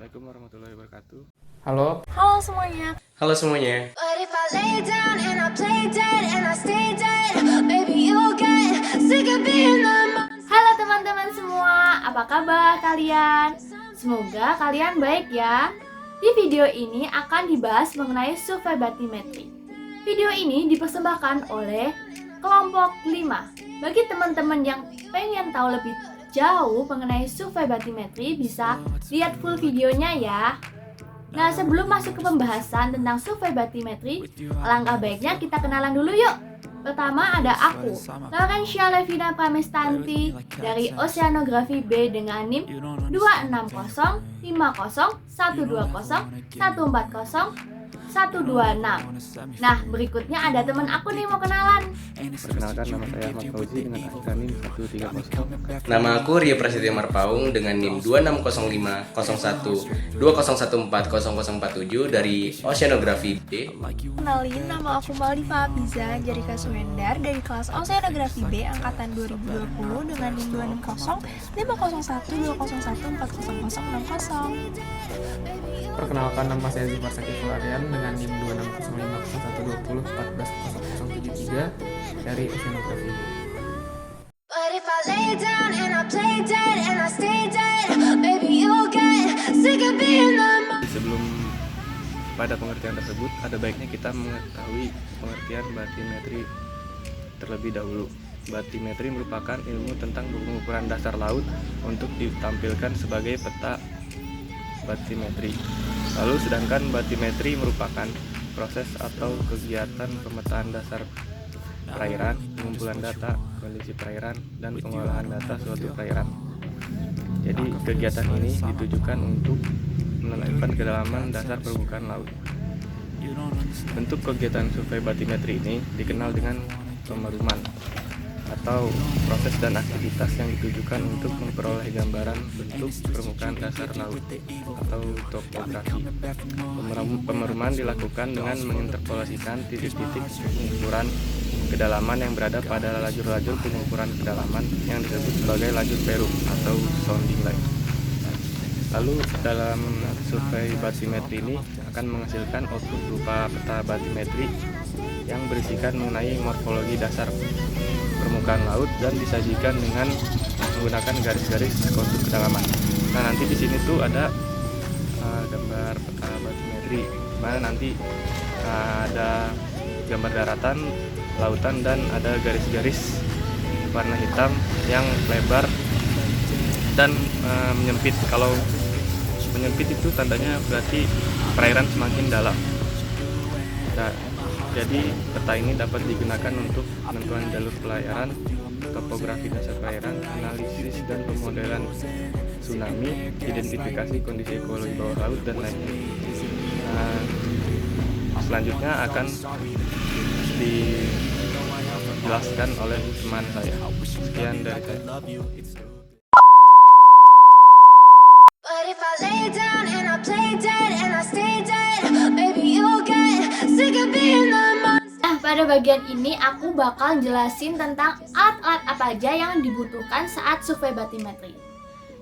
Assalamualaikum warahmatullahi wabarakatuh. Halo. Halo semuanya. Halo semuanya. But if I lay down and I play dead and I stay dead, baby you'll get sick of being the monster. Halo teman-teman semua, apa kabar kalian? Semoga kalian baik ya. Di video ini akan dibahas mengenai survei batimetri. Video ini dipersembahkan oleh kelompok 5. Bagi teman-teman yang pengen tahu lebih jauh mengenai survei batimetri, bisa lihat full videonya ya. Nah, sebelum masuk ke pembahasan tentang survei batimetri, alangkah baiknya kita kenalan dulu yuk. Pertama ada aku, Laurencia Levina Pramestanti dari Oceanografi B dengan NIM 2605050120140 126. Nah, berikutnya ada teman aku nih mau kenalan. Perkenalkan, nama saya Ahmad Fauzi dengan angka NIM 130. Nama aku Rio Prasetya Marpaung dengan NIM 2605001140047 dari Oceanografi B. Kenalin, nama aku Maldiva Abiza Jarika Suendar dari kelas Oceanografi B angkatan 2020 dengan NIM 260500120140060. Perkenalkan, nama saya Zifar Sakif Fularian dengan NIM 260500120140073 dari Oceanografi. But if I lay down and I play dead and I stay dead, baby you'll get sick of being the monster. Sebelum pada pengertian tersebut, ada baiknya kita mengetahui pengertian batimetri terlebih dahulu. Batimetri merupakan ilmu tentang pengukuran dasar laut untuk ditampilkan sebagai peta batimetri. Lalu sedangkan batimetri merupakan proses atau kegiatan pemetaan dasar perairan, pengumpulan data, kondisi perairan, dan pengolahan data suatu perairan. Jadi kegiatan ini ditujukan untuk menentukan kedalaman dasar permukaan laut. Bentuk kegiatan survei batimetri ini dikenal dengan pemeruman atau proses dan aktivitas yang ditujukan untuk memperoleh gambaran bentuk permukaan dasar laut atau topografi. Pemeruman dilakukan dengan menginterpolasikan titik-titik pengukuran kedalaman yang berada pada lajur-lajur pengukuran kedalaman yang disebut sebagai lajur perum atau sounding line. Lalu dalam survei batimetri ini akan menghasilkan output berupa peta batimetri yang berisikan mengenai morfologi dasar permukaan laut dan disajikan dengan menggunakan garis-garis kontur kedalaman. Nah, nanti di sini tuh ada gambar peta batimetri, mana nanti ada gambar daratan, lautan, dan ada garis-garis warna hitam yang lebar dan menyempit. Kalau menyempit itu tandanya berarti perairan semakin dalam. Nah, jadi peta ini dapat digunakan untuk penentuan jalur pelayaran, topografi dasar perairan, analisis dan pemodelan tsunami, identifikasi kondisi ekologi bawah laut, dan lainnya. Selanjutnya akan dijelaskan oleh teman saya. Sekian dari saya. But if I lay down and I play dead and I stay dead, baby you'll get sick of being the monster. Nah, pada bagian ini aku bakal jelasin tentang alat-alat apa aja yang dibutuhkan saat survei batimetri.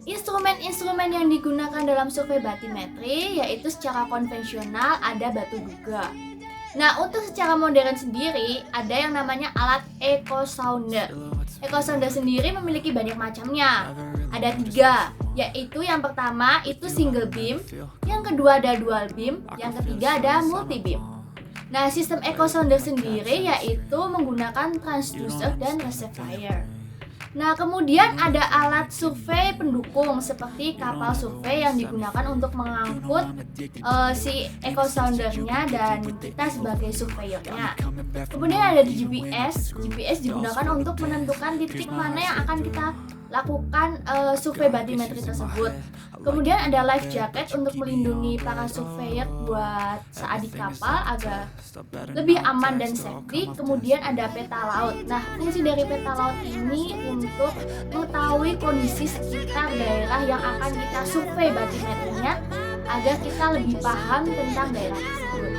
Instrumen-instrumen yang digunakan dalam survei batimetri yaitu secara konvensional ada batu duga. Nah, untuk secara modern sendiri ada yang namanya alat echo sounder. Echo sounder sendiri memiliki banyak macamnya. Ada 3, yaitu yang pertama itu single beam, yang kedua ada dual beam, yang ketiga ada multi beam. Nah, sistem echo sounder sendiri yaitu menggunakan transducer dan reservoir. Nah, kemudian ada alat survei pendukung seperti kapal survei yang digunakan untuk mengangkut si echo soundernya dan kita sebagai surveyornya. Kemudian ada GPS. GPS digunakan untuk menentukan titik mana yang akan kita lakukan survei batimetri tersebut. Kemudian ada life jacket untuk melindungi para surveyor buat saat di kapal agar lebih aman dan safety. Kemudian ada peta laut. Nah, fungsi dari peta laut ini untuk mengetahui kondisi sekitar daerah yang akan kita survei batimetrinya agar kita lebih paham tentang daerah tersebut.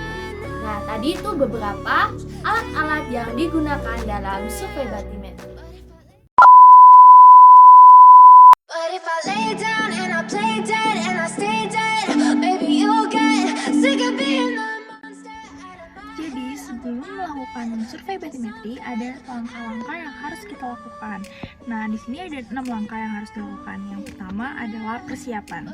Nah, tadi itu beberapa alat-alat yang digunakan dalam survei batimetri. But if I lay down and I play dead and I stay dead, pelaksanaan survei batimetri ada langkah-langkah yang harus kita lakukan. Nah, di sini ada 6 langkah yang harus dilakukan. Yang pertama adalah persiapan.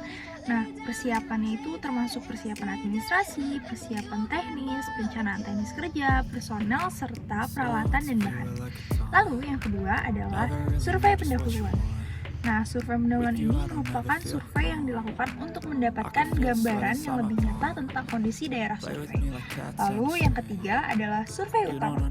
Nah, persiapannya itu termasuk persiapan administrasi, persiapan teknis, perencanaan teknis kerja, personel, serta peralatan dan bahan. Lalu yang kedua adalah survei pendahuluan. Nah, survei pendahuluan ini merupakan survei yang dilakukan untuk mendapatkan gambaran yang lebih nyata tentang kondisi daerah survei. Lalu yang ketiga adalah survei utama.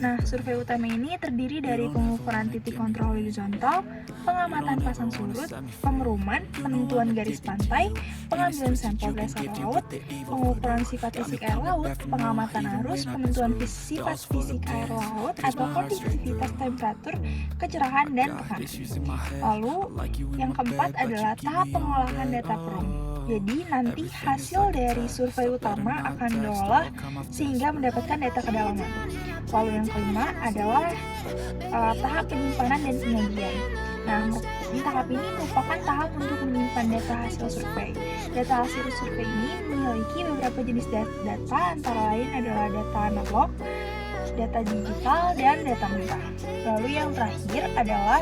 Nah, survei utama ini terdiri dari pengukuran titik kontrol horizontal, pengamatan pasang surut, pengeruman, penentuan garis pantai, pengambilan sampel dasar laut, pengukuran sifat fisik air laut, pengamatan arus, penentuan sifat fisik air laut atau kondisivitas temperatur, kecerahan, dan tekanan. Lalu, yang keempat adalah tahap pengolahan data perum. Jadi, nanti hasil dari survei utama akan diolah sehingga mendapatkan data kedalaman. Lalu yang kelima adalah tahap penyimpanan dan penyajian. Nah, tahap ini merupakan tahap untuk menyimpan data hasil survei. Data hasil survei ini memiliki beberapa jenis data, antara lain adalah data analog, data digital, dan data mentah. Lalu yang terakhir adalah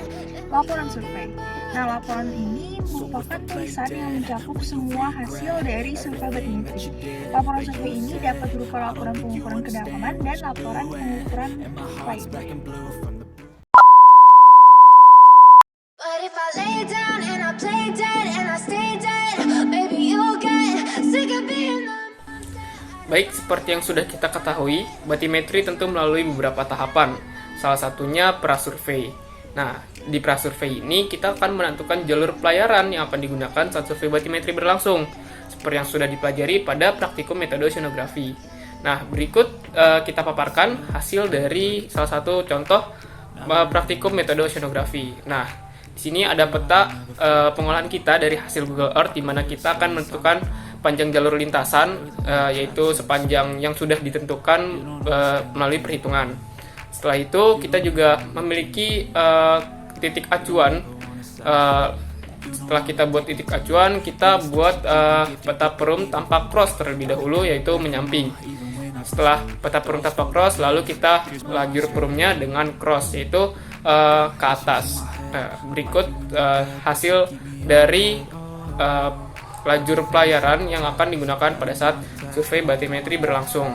laporan survei. Nah, laporan ini merupakan tulisan yang mencakup semua hasil dari survei batimetri. Laporan survei ini dapat berupa laporan pengukuran kedalaman dan laporan pengukuran lainnya. But if I lay down and I play dead and I stay dead, maybe you'll get sick of being the Baik, seperti yang sudah kita ketahui, batimetri tentu melalui beberapa tahapan. Salah satunya prasurvei. Nah, di prasurvei ini kita akan menentukan jalur pelayaran yang akan digunakan saat survei batimetri berlangsung, seperti yang sudah dipelajari pada praktikum metode oceanografi. Nah, berikut kita paparkan hasil dari salah satu contoh praktikum metode oceanografi. Nah, di sini ada peta pengolahan kita dari hasil Google Earth, di mana kita akan menentukan panjang jalur lintasan, yaitu sepanjang yang sudah ditentukan melalui perhitungan. Setelah itu kita juga memiliki titik acuan. Setelah kita buat titik acuan, kita buat peta perum tanpa cross terlebih dahulu, yaitu menyamping. Setelah peta perum tanpa cross, lalu kita lajur perumnya dengan cross, yaitu ke atas. Berikut hasil dari lajur pelayaran yang akan digunakan pada saat survei batimetri berlangsung.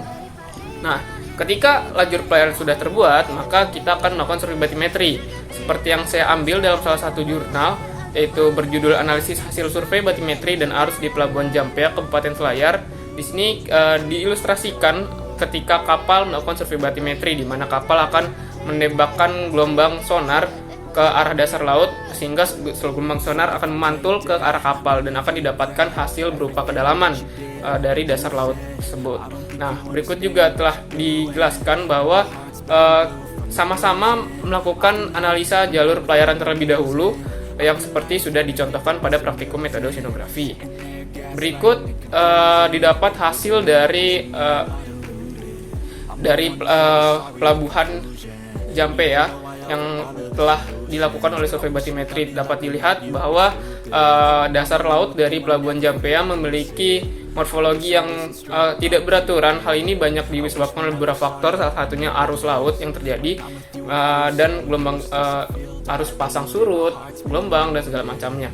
Nah, ketika lajur pelayaran sudah terbuat, maka kita akan melakukan survei batimetri. Seperti yang saya ambil dalam salah satu jurnal, yaitu berjudul Analisis Hasil Survei Batimetri dan Arus di Pelabuhan Jampea, Kabupaten Selayar. Di sini diilustrasikan ketika kapal melakukan survei batimetri, di mana kapal akan menembakkan gelombang sonar ke arah dasar laut, sehingga gelombang sonar akan memantul ke arah kapal dan akan didapatkan hasil berupa kedalaman dari dasar laut tersebut. Nah, berikut juga telah dijelaskan bahwa sama-sama melakukan analisa jalur pelayaran terlebih dahulu, yang seperti sudah dicontohkan pada praktikum metode oceanografi. Berikut didapat hasil dari pelabuhan Jampea yang telah dilakukan oleh survei batimetri. Dapat dilihat bahwa dasar laut dari pelabuhan Jampea memiliki morfologi yang tidak beraturan. Hal ini banyak disebabkan oleh beberapa faktor, salah satunya arus laut yang terjadi dan gelombang arus pasang surut, gelombang, dan segala macamnya.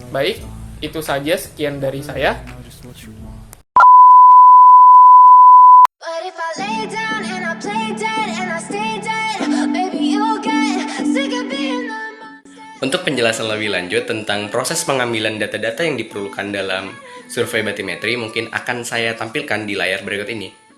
Baik, itu saja, sekian dari saya. But if I lay down and I play dead and I stay dead, maybe you'll get sick of being the monster. Untuk penjelasan lebih lanjut tentang proses pengambilan data-data yang diperlukan dalam survei batimetri, mungkin akan saya tampilkan di layar berikut ini.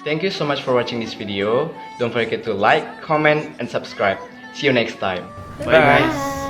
Thank you so much for watching this video. Don't forget to like, comment, and subscribe. See you next time. Bye. Bye.